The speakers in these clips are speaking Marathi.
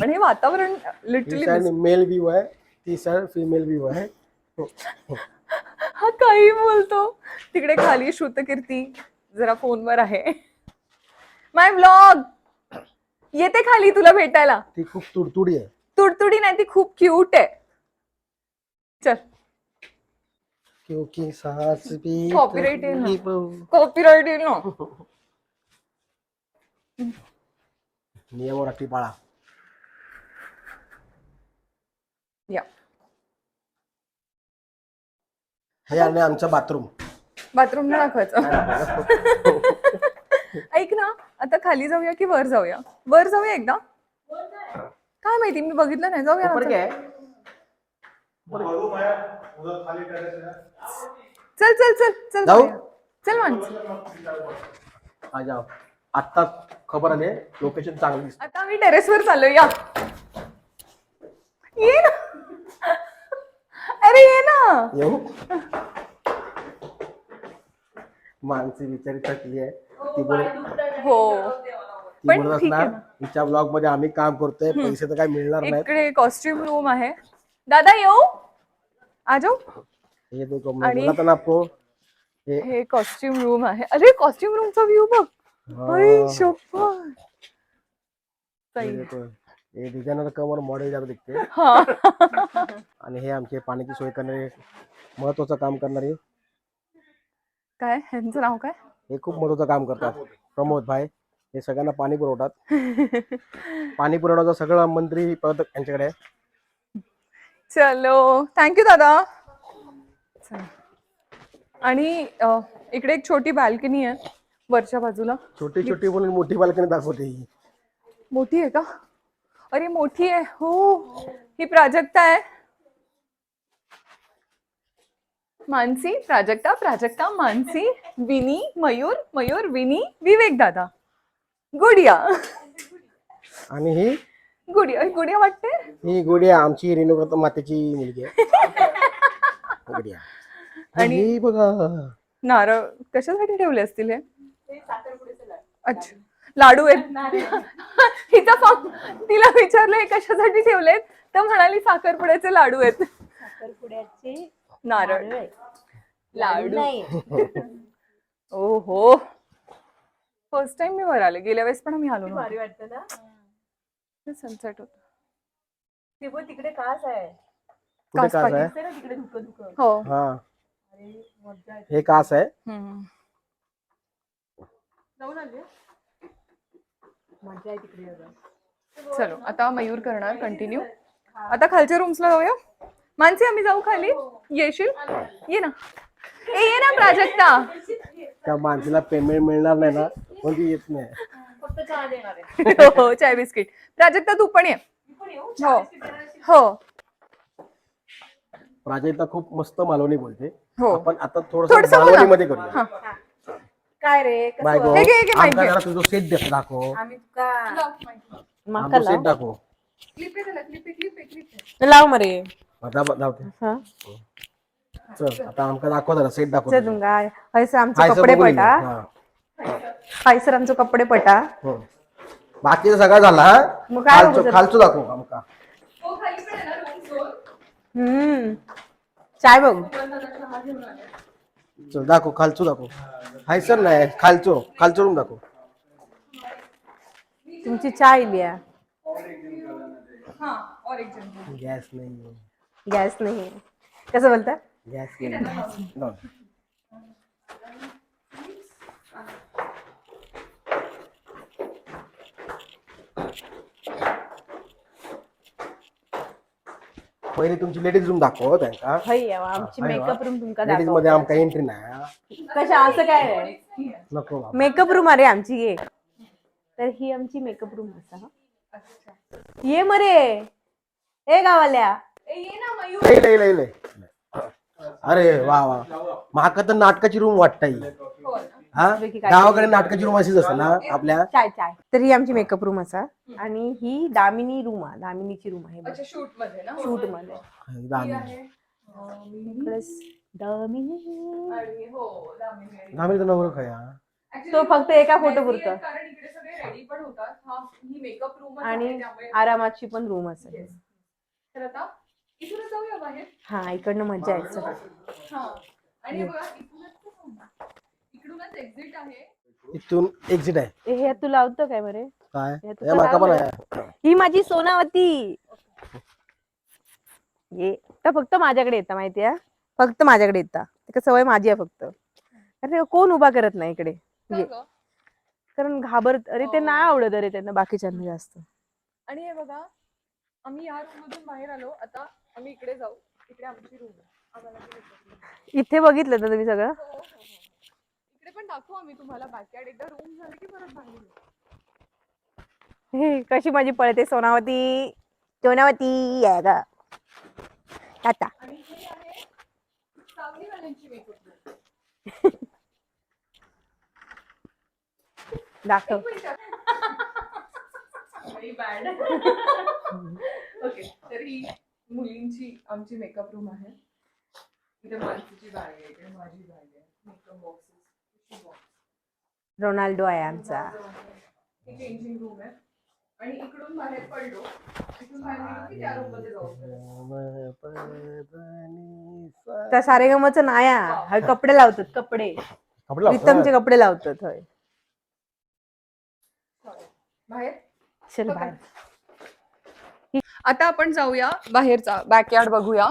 पण हे वातावरण ही लिटरली साइड मेल व्यू आहे, ती साइड फीमेल व्यू आहे. हा काही बोलतो. तिकडे खाली श्रुतकीर्ती जरा फोनवर आहे. माय व्लॉग येते खाली तुला भेटायला. ती खूप तुडतुडी आहे. तुडतुडी नाही, ती खूप क्यूट आहे. चल क्योंकि सास भी कॉपीराइट येईल ना, कभी बहू. कॉपीराइट येईल ना. नियम और अटी पाळा. या हे आहे आमचं बाथरूम. बाथरूम नाही दाखवायचं. ऐक ना, आता खाली जाऊया की वर जाऊया? वर जाऊया एकदा. काय माहिती, मी बघितलं नाही. जाऊया ऊपर ना, क्या है? चल चल चल चल जाऊ? जाऊया. चल माणसं. आ जाओ. आता खबर आली लोकेशन चांगली दिसते. आता आम्ही टेरेसवर चाललो. या ये ना. अरे ये ना. येऊ? मानसी बिचारी थकली आहे. ती हो पण बोलत ठीक आहे असणार ना. तिच्या ब्लॉग मध्ये आम्ही काम करतोय, पैसे तर काय मिळणार नाहीत. इकडे कॉस्ट्युम रूम आहे. दादा येऊ? आ जाऊ. हे देखो मैं बोला था ना आपको. हे कॉस्ट्युम रूम आहे. अरे कॉस्ट्युम रूमचा व्ह्यू बघ. हाँ. शोभा. ये देखो, ये डिझायनर कवर मॉडेल जरा दिसते. हा. आणि हे आमचे पाण्याची सोय करणारे, महत्वाचं काम करणारे. काय ह्यांचं नाव काय? हे खूप महत्वाचं काम करतात, प्रमोद भाई. हे सगळ्यांना पाणी पुरवतात. पाणी पुरवठाचं सगळं मंत्री पद यांच्याकडे आहे. चलो थँक्यू दादा. आणि इकडे एक छोटी बाल्कनी आहे वरच्या बाजूला. छोटी छोटी बोलून मोठी बाल्कनी दाखवते ही. मोठी आहे का? अरे मोठी आहे. हो ही प्राजक्ता आहे. मानसी, प्राजक्ता, प्राजक्ता, मानसी, विनी, मयूर, मयूर, विनी, विवेक दादा, गुडिया. आणि ही गुडिया गुडिया वाटते. ही गुडिया आमची रेणुका मातेची मुलगी आहे. गुडिया. आणि ही बघा नारळ कशासाठी ठेवले असतील हे? अच्छा लाडू आहेत. हिचा फॉर्म तिला विचारलं हे कशासाठी ठेवलेत, तर म्हणाली साखरपुड्याचे लाडू आहेत. साखरपुड्याचे नारळ लाडू. ओ हो फर्स्ट टाइम मी वर आले. गेल्या वेळेस पण आम्ही आलो भारी वाटतं ना. सनसेट होत. तिकडे कास आहे. कुठे कास आहे? तिकडे धुकं धुकं. हो. हा अरे मजा आहे. हे कास आहे. जाऊन आले. मजा आहे तिकडे. चलो आता मयूर करणार कंटिन्यू. आता खालच्या रूम्सला जाऊया. मानसी आम्ही जाऊ खाली? येशील? ये ना. ये ना प्राजक्ता. त्या माणसाला पेमेंट मिळणार नाही ना, पण ती येत नाही. फक्त चहा देणार आहे. हो चाय बिस्किट. प्राजक्ता तू पण ये. हो हो. प्राजक्ता खूप मस्त मालवणी बोलते. हो. आपण आता थोडंसं थोडस बोला. मालवणी मध्ये करूया. काय रे बाय गो. हे घे, हे घे, आमका माहिती जरा तुझं सेट देतो दाखव. आम्ही का आमचं सेट दाखव. लाव मरे. आता दाखवते. चल आता आमका दाखव जरा सेट दाखव. आमचे कपडे पटा. हाय सर आमचे कपडे पटा. बाकीचं सगळं झाला. मग काय खालचं दाखव आमका. चाय बघू. चल दाखव खालचं दाखव. हाय सर नाही खालचं रूम दाखव. तुमची चाय लिया. गॅस नाही. गॅस नाही. कसं बोलता? गॅस नाही. पहिले तुमची लेडीज रूम दाखव त्यांका. आमची मेकअप रूम तुमका लेडीज मध्ये आमका एंट्री नाही. कशा असं काय नको मेकअप रूम अरे आमची ये. तर ही आमची मेकअप रूम असा. ये मरे ए गावाल्या. लय. अरे वा वा. माका तर नाटकाची रूम वाटताय. हा गावाकडे नाटकाची रूम अशीच असते ना आपल्या. चाय तर ही आमची मेकअप रूम असा. आणि ही दामिनी रूम आहे. दामिनीची रूम आहे. शूट मध्ये ना. शूट मध्ये. दामिनी. दामिनी तर नवरं खया. तो फक्त एका फोटो पुरतं. कारण इकडे सगळे रेडी पण होतात. ही मेकअप रूम आणि आरामाची पण रूम असेल. तर आता इथूनच जाऊया बाहेर. हा इकडनं मजा यायचं. आणि बघा इकडूनच एक्झिट आहे. इथून एक्झिट आहे. हे तू लावतो काय बरे? काय हे तू हे माका पण लावलंय. आहे. ही माझी सोनावती. ये तर फक्त माझ्याकडे येतं माहितीये, फक्त माझ्याकडे येतं. त्याची सवय माझी आहे फक्त. अरे कोण उभा करत नाही इकडे. ये. कारण घाबरत, अरे ते नाही आवडत अरे त्यांना बाकीच्यांना जास्त. आणि हे बघा आम्ही या रूम मधून बाहेर आलो. आता आम्ही इकडे जाऊ. इकडे आमची रूम आहे. इथे बघितलं तर तुम्ही सगळं. इकडे पण दाखवू आम्ही तुम्हाला बॅकयार्ड. एकदा रूम झाले की परत बाहेर येऊ. हे कशी माझी पळते सोनावती. सोनावती आहे का आता. आणि हे आहे सावलीवाल्यांची मेकअप रूम. दाखव. ओके तर ही मुलींची आमची मेकअप रूम आहे. इथे मानसीची बॅग आहे, इकडे माझी बॅग आहे, मेकअप बॉक्सेस, रोनाल्डो आहे आमचा. ही चेंजिंग रूम आहे. आणि इकडून बाहेर पडलो, इथून बाहेर गेलो की त्या रूम मध्ये जाऊ. त्या सारेगमचं नाया हा कपडे लावतात. कपडे प्रीतमचे कपडे लावतात. होय बाहेर चल बाहेर. आता आपण जाऊया बाहेरचा बॅकयार्ड बघूया.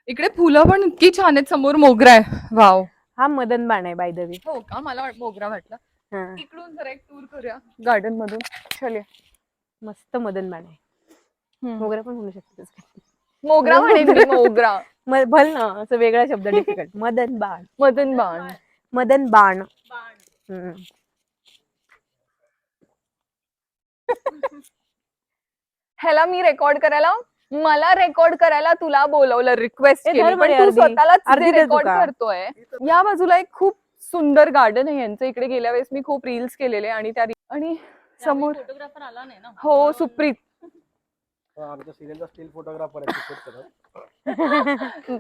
इकडे फुलं पण इतकी छान आहेत. समोर मोगरा आहे. वाव. हा मदन बाण आहे बाय द वे. हो का, मला मोगरा वाटला. हा इकडून जरा एक टूर करूया गार्डन मधून. चल मस्त मदन बाण आहे. मोगरा पण म्हणू शकते. मोगरा म्हणेन मी. मोगरा भल ना असं वेगळा शब्द डिफिकल्ट. मदन बाण. मदन बाण. मदन बाण. ह्याला मी रेकॉर्ड करायला, मला रेकॉर्ड करायला तुला बोलवलं, रिक्वेस्ट केली, पण तू अर्धी स्वतःलाच दे तू रेकॉर्ड का? करतोय. या बाजूला एक खूप सुंदर गार्डन आहे यांचं. इकडे गेल्या वेळेस मी खूप रील्स केलेले. आणि त्या आणि समोर फोटोग्राफर आला नाही ना. हो सुप्रीत. आमच्या सिरियलचा स्टील फोटोग्राफर आहे.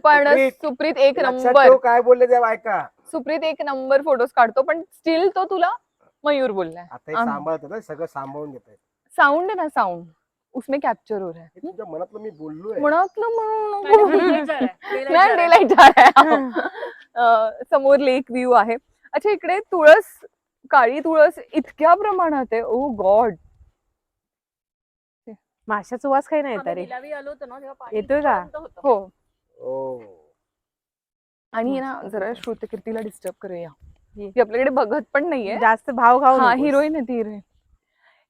पण सुप्रीत एक नंबर. काय बोलले त्या बायका. सुप्रीत एक नंबर फोटोज काढतो. पण स्टील तो तुला मयूर बोललाय. आता हे सांभाळत ना, सगळं सांभाळून घेत आहे. साउंड है ना, साउंड उसमें कैप्चर हो रहा है. तुझ्या मनातलं मी बोललोय. डेलाइट जा रहा है. समोर लेक व्ह्यू आहे. अच्छा इकडे तुळस, काळी तुळस इतक्या प्रमाणात आहे. ओ गॉड. माशाचा वास काही नाही येत रे. आलो होतो ना तेव्हा पाणी येतोय का? इतकं होतं. हो. आणि ना जरा श्रुतकीर्तीला डिस्टर्ब करूया. ती आपल्याकडे बघत पण नाहीये. जास्त भाव खाऊ हा नकोस. हिरोईन आहे ती. हिरोईन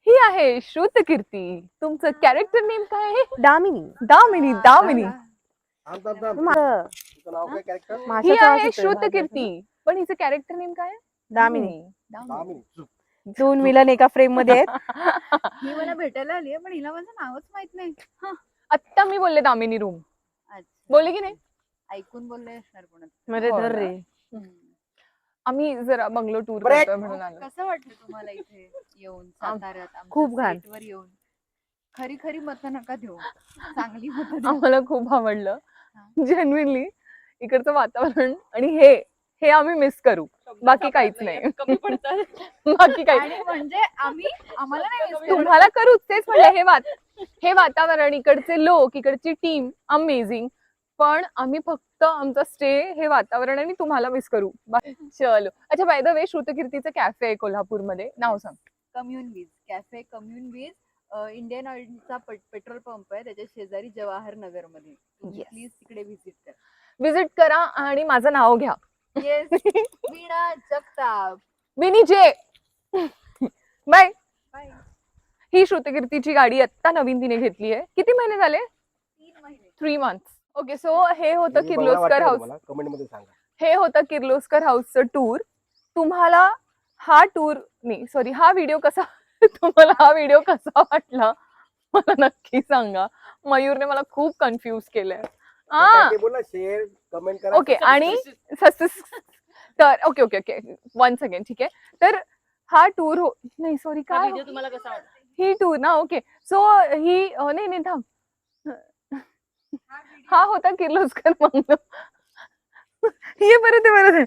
ही आहे श्रुतकीर्ती. तुमचं कॅरेक्टर नेम काय आहे? दामिनी. दामिनी. दामिनी. तुझं नाव काय कॅरेक्टर. ही माशाचा वास आहे येतोय. श्रुतकीर्ती. पण हिचं कॅरेक्टर नेम काय आहे? दामिनी. दामिनी. दोन विलन एका फ्रेम मध्ये आहेत. ही मला भेटायला आली आहे, पण हिला माझं नावच माहित नाही. आत्ता मी बोलले दामिनी रूम. बोलले की नाही? ऐकून बोलले असणार कोणाचं. मध्ये हो धर ना. रे. आम्ही जरा बंगलो टूर Break. करतोय म्हणून आलो. कसं वाटलं तुम्हाला इथे येऊन साताऱ्यात आमच्या खूप घाण. सेटवर येऊन? खरी खरी मतं नका देऊ, चांगली मतं देऊ. आम्हाला खूप आवडलं जेन्युइनली. इकडचं वातावरण आणि हे आम्ही मिस करू. बाकी काहीच नाही. कमी पडतात. बाकी काही आणि म्हणजे आम्हाला नाही miss करत. तुम्हाला करूच. तेच म्हणलं, हे वातावरण, इकडचे लोक, इकडची टीम अमेझिंग. पण आम्ही फक्त आमचा स्टे, हे वातावरण आणि तुम्हाला मिस करू. चलो. अच्छा बाय द वे श्रुतकीर्तीचं कॅफे आहे कोल्हापूरमध्ये. नाव सांग. कम्युन वीज कॅफे. कम्युन वीज इंडियन ऑइलचा पेट्रोल पंप आहे, त्याच्या शेजारी जवाहर नगर मध्ये. Yes. प्लीज तिकडे व्हिजिट करा. विजिट करा आणि माझं नाव घ्या. येस. वीणा जगताप. विनी जे. बाय. बाय. ही श्रुतकीर्तीची गाडी आत्ता नवीन तिने घेतली आहे. किती महिने झाले? 3 महिने. 3 months. ओके. सो हे होतं किर्लोस्कर हाऊस. कमेंट मध्ये सांगा. हे होतं किर्लोस्कर हाऊसचं टूर. तुम्हाला हा टूर नाही सॉरी हा व्हिडिओ कसा तुम्हाला हा व्हिडिओ कसा वाटला मला नक्की सांगा. मयूरने मला खूप कन्फ्यूज केलंय. बोला शेअर कमेंट करा. ओके. आणि तर okay okay okay once again ठीक आहे. तर हा टूर नाही सॉरी हा काय व्हिडिओ तुम्हाला कसा वाटला? ही टूर ना. ओके. सो ही नाही थांब. हा होता किर्लोस्कर बंगलो. हे बरं ते.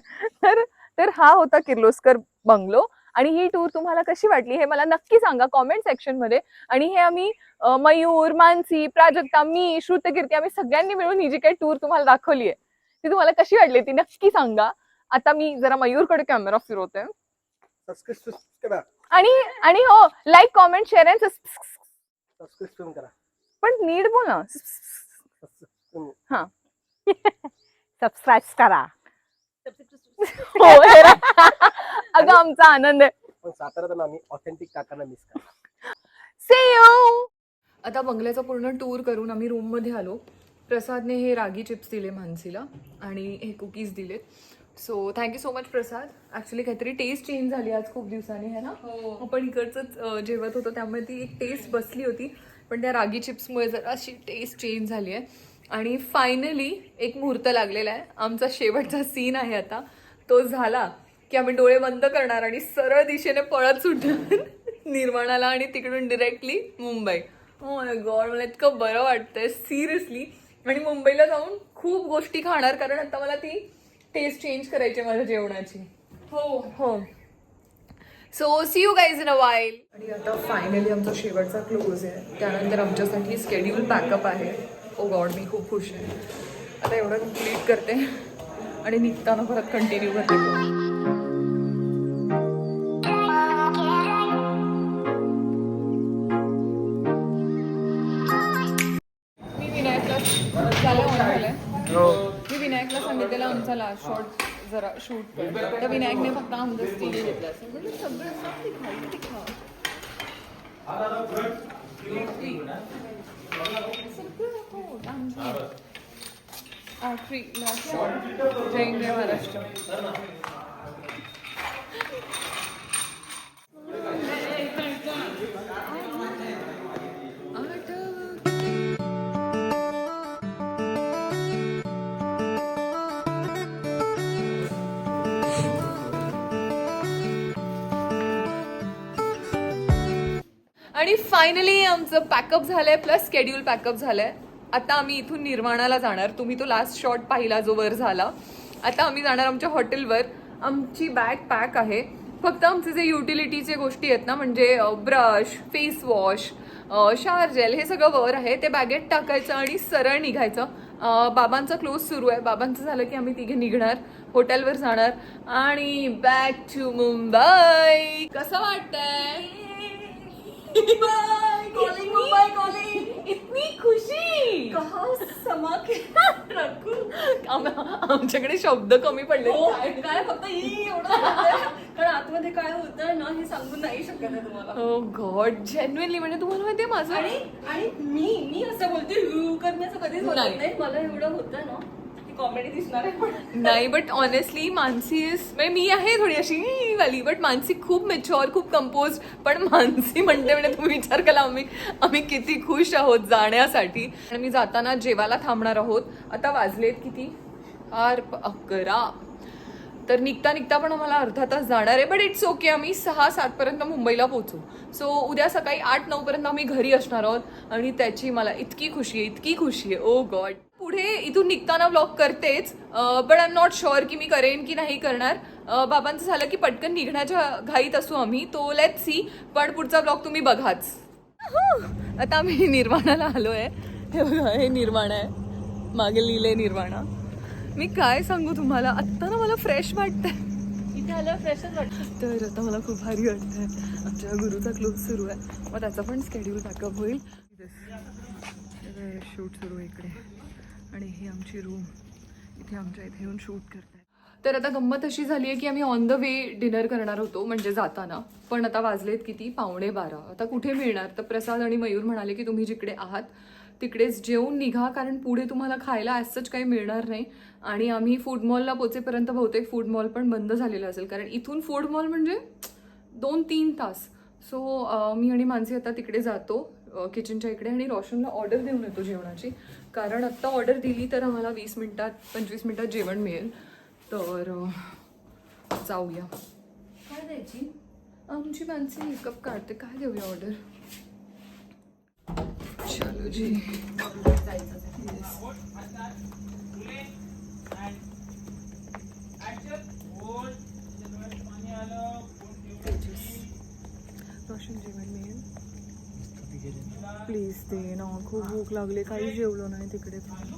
तर हा होता किर्लोस्कर बंगलो. आणि ही टूर तुम्हाला कशी वाटली हे मला नक्की सांगा कॉमेंट सेक्शन मध्ये. आणि हे आम्ही मयूर, मानसी, प्राजक्ता, मी, श्रुतकीर्ती आम्ही सगळ्यांनी मिळून ही जी काही टूर तुम्हाला दाखवली आहे ती तुम्हाला कशी वाटली ती नक्की सांगा. आता मी जरा मयूरकडे कॅमेरा फिरवते. आणि हो, like, comment, share and subscribe करा. पण नीट बोल ना. हा. सबस्क्राईब करा. हो, अगं आमचा आनंद आहे. पण साताऱ्यात आम्ही ऑथेंटिक काकांना मिस करा. See you. आता बंगल्याचा पूर्ण टूर करून आम्ही रूम मध्ये आलो. प्रसादने हे रागी चिप्स दिले मानसीला आणि हे कुकीज दिलेत. सो थँक्यू सो मच प्रसाद. ऍक्च्युली काहीतरी टेस्ट चेंज झाली आज खूप दिवसांनी है ना. आपण इकडचंच जेवत होतो त्यामुळे ती एक टेस्ट बसली होती पण त्या रागी चिप्समुळे जरा अशी टेस्ट चेंज झाली आहे. आणि फायनली एक मुहूर्त लागलेला आहे. आमचा शेवटचा सीन आहे आता. तो झाला की आम्ही डोळे बंद करणार आणि सरळ दिशेने पळत सुटणार निर्वाणाला आणि तिकडून directly Mumbai. Oh my God, मला इतकं बरं वाटतंय सिरियसली. आणि मुंबईला जाऊन खूप गोष्टी खाणार कारण आता मला ती टेस्ट चेंज करायची माझ्या जेवणाची. हो. So see you guys in a while. आणि आता फायनली आमचा शेवटचा क्लोज आहे. त्यानंतर आमच्यासाठी स्केड्यूल पॅकअप आहे. ओ गॉड, मी खूप खुश आहे. आता एवढं कंप्लीट करते आणि निघताना परत कंटिन्यू करते. मी विनायकला सांगितलेलं आमचा लास्ट शॉट जरा शूट कर. तर विनायकने फक्त आमचं स्टील घेतलं असं म्हणजे सगळं आखरी लास्ट शॉट. जय हिंद, जय महाराष्ट्र. आणि फायनली आमचं पॅकअप झालंय प्लस स्केड्यूल पॅकअप झालंय. आता आम्ही इथून निर्वाणाला जाणार. तुम्ही तो लास्ट शॉट पाहिला जो वर झाला. आता आम्ही जाणार आमच्या हॉटेलवर. आमची बॅग पॅक आहे. फक्त आमचे जे युटिलिटीचे गोष्टी आहेत ना म्हणजे brush, face wash, shower gel हे सगळं वर आहे. ते बॅगेत टाकायचं आणि सरळ निघायचं. बाबांचा क्लोज सुरू आहे. बाबांचं झालं की आम्ही तिघे निघणार, हॉटेलवर जाणार आणि बॅक टू मुंबई. कसं वाटतंय? इतनी खुशी आमच्याकडे शब्द कमी पडले. काय फक्त एवढं कारण आतमध्ये काय होतं ना हे सांगून नाही शकत आहे तुम्हाला. ओ गॉड, जेन्युइनली म्हणजे तुम्हाला माहितीये माझं आणि मी असं बोलते करण्याचं कधीच होत नाही. नाही. मला एवढं होतं ना ती कॉमेडी दिसणार आहे पण नाही. बट ऑनेस्टली मानसी म्हणजे मी आहे थोडी अशी वाली बट मानसी खूप मेच्युअर, खूप कंपोज. पण मानसी म्हणते म्हणजे तुम्ही विचार केला आम्ही किती खुश आहोत जाण्यासाठी. आणि मी जाताना जेवायला थांबणार आहोत. आता वाजलेत किती 11. तर निघता पण आम्हाला अर्धा तास जाणार आहे. बट इट्स ओके, आम्ही 6-7 पर्यंत मुंबईला पोहोचू. सो उद्या सकाळी 8-9 पर्यंत आम्ही घरी असणार आहोत आणि त्याची मला इतकी खुशी आहे. ओ गॉड. पुढे इथून निघताना व्लॉग करतेच but I am not sure की मी करेन की नाही करणार. बाबांचं झालं की पटकन निघण्याच्या घाईत असू आम्ही. तो लेट्स सी. पण पुढचा व्लॉग तुम्ही बघाच. आता आम्ही निर्वाणाला आलो आहे. हे बघा, हे निर्वाणा आहे. मागे लिहिले निर्वाणा. मी काय सांगू तुम्हाला, आत्ता ना मला फ्रेश वाटतंय. इथे आल्यावर फ्रेशच वाटतं. तर आता मला खूप भारी वाटतंय. आमच्या गुरुचा क्लोज सुरू आहे. मग त्याचा पण स्केड्यूल बॅकअप होईल. शूट सुरू आहे इकडे आणि ही आमची रूम. इथे आमच्या इथे येऊन शूट करताय. तर आता गंमत अशी झाली आहे की आम्ही ऑन द वे डिनर करणार होतो म्हणजे जाताना. पण आता वाजलेत किती 11:15. आता कुठे मिळणार. तर प्रसाद आणि मयूर म्हणाले की तुम्ही जिकडे आहात तिकडेच जेवून निघा कारण पुढे तुम्हाला खायला ॲसच काही मिळणार नाही. आणि आम्ही फूड मॉलला पोचेपर्यंत बहुतेक फूड मॉल पण बंद झालेला असेल कारण इथून फूड मॉल म्हणजे 2-3 तास. सो मी आणि मानसी आता तिकडे जातो किचनच्या इकडे आणि रोशनला ऑर्डर देऊन येतो जेवणाची. कारण आत्ता ऑर्डर दिली तर आम्हाला 20-25 मिनिटात जेवण मिळेल. तर जाऊया. काय द्यायची? आमची मानसी मेकअप काढते. काय देऊया ऑर्डर? चलो जी. Action. स्पेशल जेवण मिळेल प्लीज दे ना, खूप भूक लागली, काही जेवलो नाही तिकडे पण.